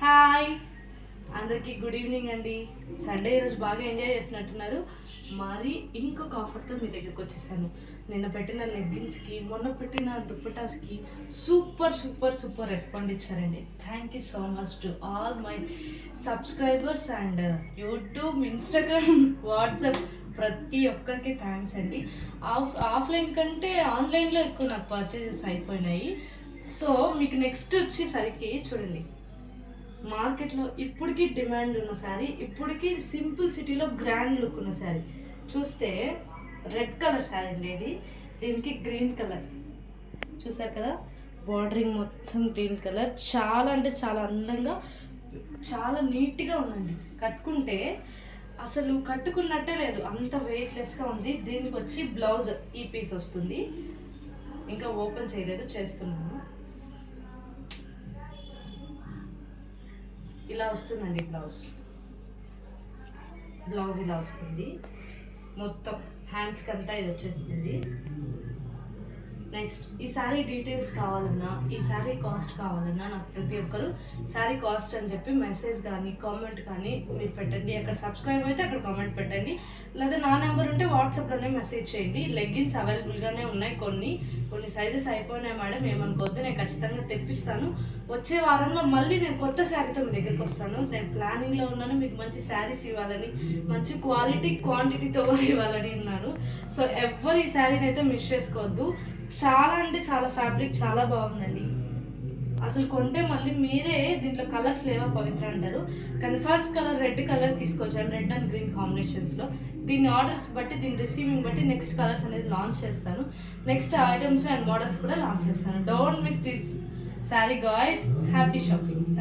Hi అందరికీ good evening అండి. Sunday ఈరోజు బాగా ఎంజాయ్ చేసినట్టున్నారు. మరి ఇంకొక ఆఫర్తో మీ దగ్గరికి వచ్చేసాను. నిన్న పెట్టిన లెగ్గిన్స్కి, మొన్న పెట్టిన దుప్పటాస్కి సూపర్ సూపర్ సూపర్ రెస్పాండ్ ఇచ్చారండి. Thank you so much to all my subscribers and YouTube, Instagram, WhatsApp ప్రతి ఒక్కరికి థ్యాంక్స్ అండి. ఆఫ్లైన్ కంటే ఆన్లైన్లో ఎక్కువ నాకు పర్చేజెస్ అయిపోయినాయి. సో మీకు నెక్స్ట్ వచ్చేసరికి చూడండి, మార్కెట్లో ఇప్పటికీ డిమాండ్ ఉన్న శారీ, ఇప్పటికీ సింపుల్ సిటీలో గ్రాండ్ లుక్ ఉన్న శారీ చూస్తే రెడ్ కలర్ శారీ అండి. ఇది దీనికి గ్రీన్ కలర్ చూసారు కదా, బార్డరింగ్ మొత్తం గ్రీన్ కలర్. చాలా అంటే చాలా అందంగా, చాలా నీట్గా ఉందండి. కట్టుకుంటే అసలు కట్టుకున్నట్టే లేదు, అంత వెయిట్లెస్గా ఉంది. దీనికి వచ్చి బ్లౌజ్ ఈ పీస్ వస్తుంది. ఇంకా ఓపెన్ చేయలేదు, చేస్తున్నాను. ఇలా వస్తుందండి బ్లౌజ్ ఇలా వస్తుంది. మొత్తం హ్యాండ్స్కి అంతా ఇది వచ్చేస్తుంది. నెక్స్ట్ ఈ శారీ డీటెయిల్స్ కావాలన్నా, ఈ శారీ కాస్ట్ కావాలన్నా నాకు ప్రతి ఒక్కరు శారీ కాస్ట్ అని చెప్పి మెసేజ్ కానీ కామెంట్ కానీ మీరు పెట్టండి. అక్కడ సబ్స్క్రైబ్ అయితే అక్కడ కామెంట్ పెట్టండి, లేదా నా నెంబర్ ఉంటే వాట్సాప్లోనే మెసేజ్ చేయండి. లెగ్గిన్స్ అవైలబుల్గానే ఉన్నాయి. కొన్ని సైజెస్ అయిపోయినాయి మేడం, ఏమనుకోవద్దు, నేను ఖచ్చితంగా తెప్పిస్తాను. వచ్చే వారంలో మళ్ళీ నేను కొత్త శారీతో మీ దగ్గరికి వస్తాను. నేను ప్లానింగ్లో ఉన్నాను, మీకు మంచి శారీస్ ఇవ్వాలని, మంచి క్వాలిటీ క్వాంటిటీతో కూడా ఇవ్వాలని ఉన్నాను. సో ఎవ్వరు ఈ శారీని అయితే మిస్ చేసుకోవద్దు. చాలా అంటే చాలా ఫ్యాబ్రిక్ చాలా బాగుందండి. అసలు కొంటే మళ్ళీ మీరే దీంట్లో కలర్స్ లేవా పవిత్ర అంటారు. కానీ ఫస్ట్ కలర్ రెడ్ కలర్ తీసుకొచ్చాను, రెడ్ అండ్ గ్రీన్ కాంబినేషన్స్లో. దీని ఆర్డర్స్ బట్టి, దీని రిసీవింగ్ బట్టి నెక్స్ట్ కలర్స్ అనేది లాంచ్ చేస్తాను. నెక్స్ట్ ఐటమ్స్ అండ్ మోడల్స్ కూడా లాంచ్ చేస్తాను. Don't miss this sari guys. Happy shopping.